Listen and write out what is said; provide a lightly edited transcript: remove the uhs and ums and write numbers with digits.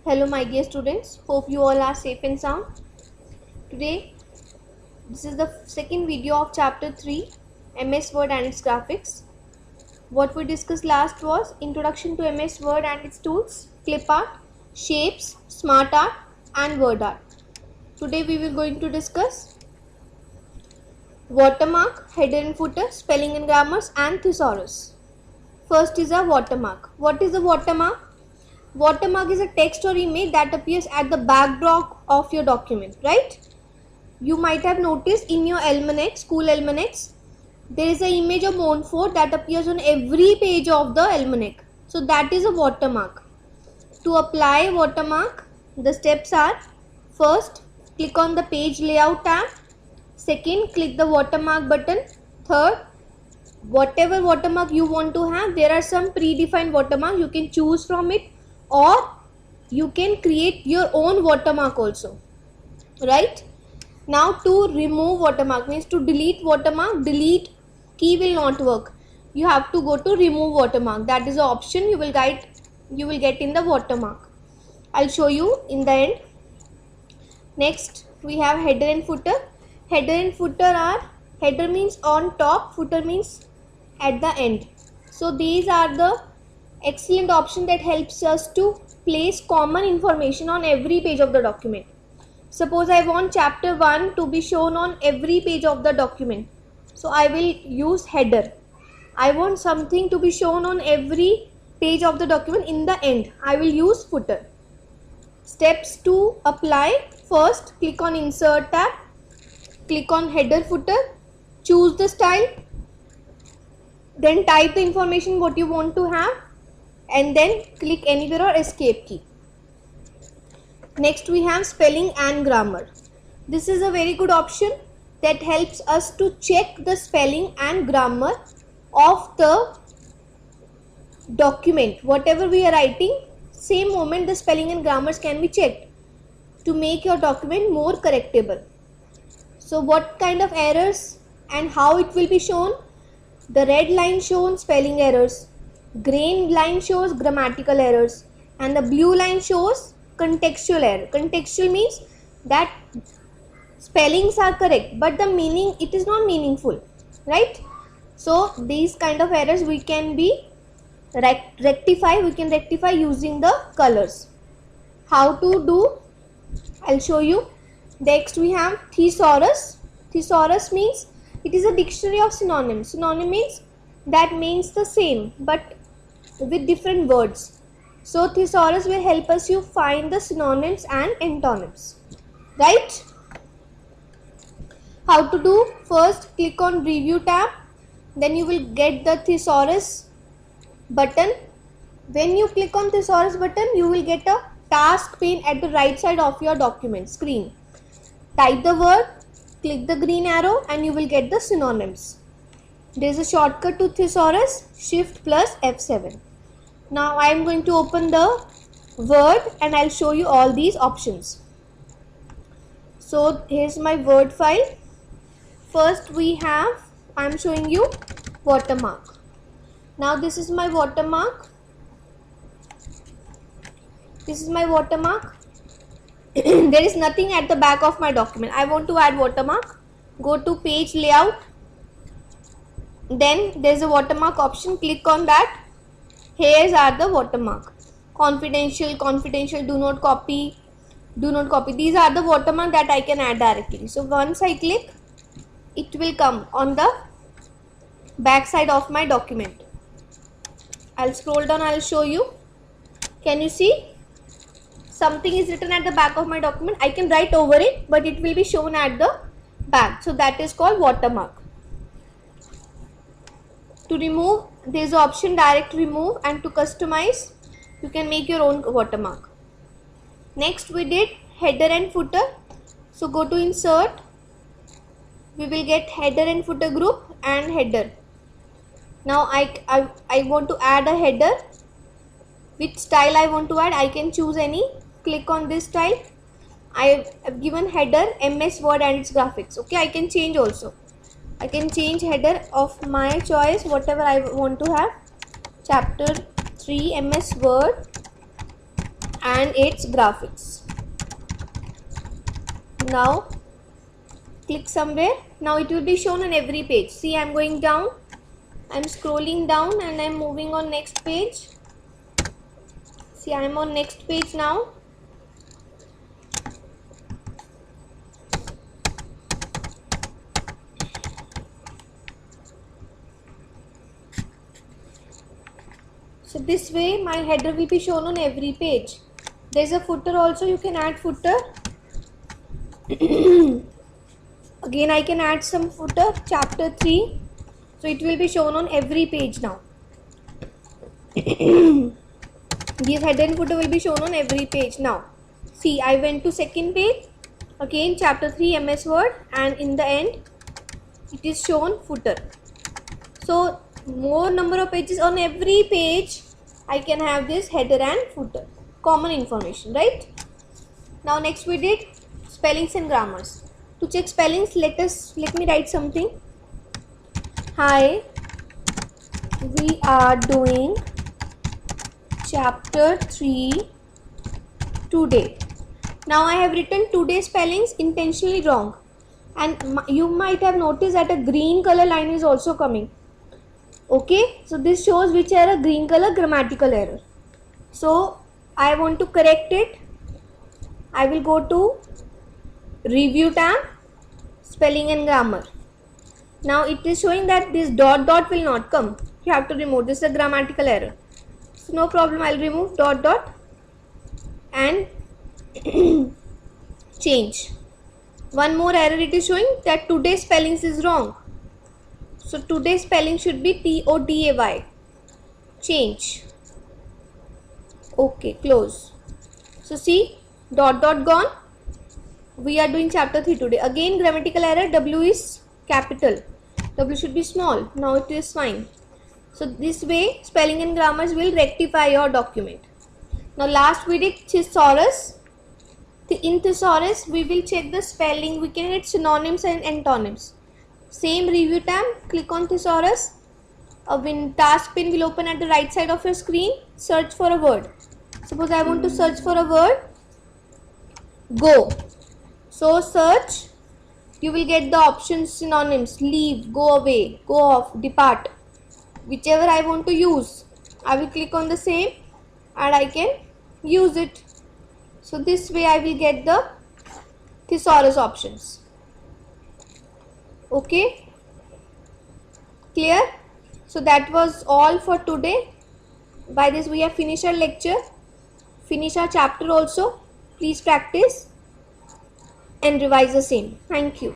Hello my dear students, hope you all are safe and sound. Today this is the second video of chapter 3 MS Word and its graphics. What we discussed last was introduction to MS Word and its tools, clip art, shapes, smart art and word art. Today we will going to discuss watermark, header and footer, spelling and grammars and thesaurus. First is a watermark. What is a watermark? Watermark is a text or image that appears at the backdrop of your document, right? You might have noticed in your almanac, school almanacs, there is an image of Montfort that appears on every page of the almanac. So that is a watermark. To apply watermark, the steps are: first, click on the page layout tab. Second, click the watermark button. Third, whatever watermark you want to have, there are some predefined watermark, you can choose from it, or you can create your own watermark also, right? Now to remove watermark means to delete watermark, delete key will not work. You have to go to remove watermark. That is the option you will get in the watermark. I'll show you in the end. Next we have header and footer. Header and footer are, header means on top, footer means at the end. So these are the excellent option that helps us to place common information on every page of the document. Suppose I want chapter 1 to be shown on every page of the document, so I will use header. I want something to be shown on every page of the document in the end, I will use footer. Steps to apply: first, click on insert tab, click on header footer, choose the style, then type the information what you want to have, and then click anywhere or escape key. Next we have spelling and grammar. This is a very good option that helps us to check the spelling and grammar of the document. Whatever we are writing, same moment the spelling and grammars can be checked to make your document more correctable. So what kind of errors and how it will be shown? The red line shows spelling errors, green line shows grammatical errors, and the blue line shows contextual error. Contextual means that spellings are correct but the meaning, it is not meaningful, right? So these kind of errors we can be rectify using the colors. How to do, I'll show you. Next we have thesaurus. Thesaurus means it is a dictionary of synonyms. Synonym means that means the same but with different words. So thesaurus will help us you find the synonyms and antonyms, right? How to do? First, click on review tab, then you will get the thesaurus button. When you click on thesaurus button, you will get a task pane at the right side of your document screen. Type the word, click the green arrow, and you will get the synonyms. There is a shortcut to thesaurus, Shift plus F7. Now I am going to open the Word and I'll show you all these options. So here's my Word file. First we have, I am showing you watermark. Now this is my watermark. This is my watermark. There is nothing at the back of my document. I want to add watermark. Go to page layout. Then there is a watermark option. Click on that. Here are the watermark. Confidential, do not copy, These are the watermark that I can add directly. So once I click, it will come on the back side of my document. I'll scroll down, I'll show you. Can you see? Something is written at the back of my document. I can write over it, but it will be shown at the back. So that is called watermark. To remove, there is an option direct remove, and to customize, you can make your own watermark. Next we did header and footer. So go to insert. We will get header and footer group and header. Now I want to add a header. Which style I want to add? I can choose any. Click on this style. I have given header MS Word and its graphics. Okay, I can change also. I can change header of my choice, whatever I want to have. Chapter 3 MS Word and its graphics. Now click somewhere. Now it will be shown on every page. See, I'm going down, I'm scrolling down and I'm moving on next page. See, I'm on next page now. So this way my header will be shown on every page. There's a footer also, you can add footer. Again I can add some footer, chapter 3. So it will be shown on every page now. These header and footer will be shown on every page now. See, I went to second page, again chapter 3 MS Word, and in the end it is shown footer. So more number of pages on every page, I can have this header and footer, common information, right? Now next we did spellings and grammars. To check spellings, let me write something. Hi, we are doing chapter 3 today. Now I have written today spellings intentionally wrong, and you might have noticed that a green color line is also coming. Okay, so this shows which are a green color grammatical error. So I want to correct it. I will go to review tab, spelling and grammar. Now it is showing that this dot will not come. You have to remove this, is a grammatical error. So no problem, I'll remove dot and change. One more error it is showing, that today's spellings is wrong. So today's spelling should be TODAY. Change. Okay, close. So see, dot gone. We are doing chapter 3 today. Again grammatical error, W is capital. W should be small. Now it is fine. So this way spelling and grammars will rectify your document. Now last we did thesaurus. In thesaurus we will check the spelling. We can get synonyms and antonyms. Same review tab, click on thesaurus. A task pane will open at the right side of your screen. Search for a word. Suppose I want to search for a word, go. So search, you will get the options synonyms: leave, go away, go off, depart. Whichever I want to use, I will click on the same and I can use it. So this way I will get the thesaurus options. Okay, clear? So that was all for today. By this we have finished our lecture, finish our chapter also. Please practice and revise the same. Thank you.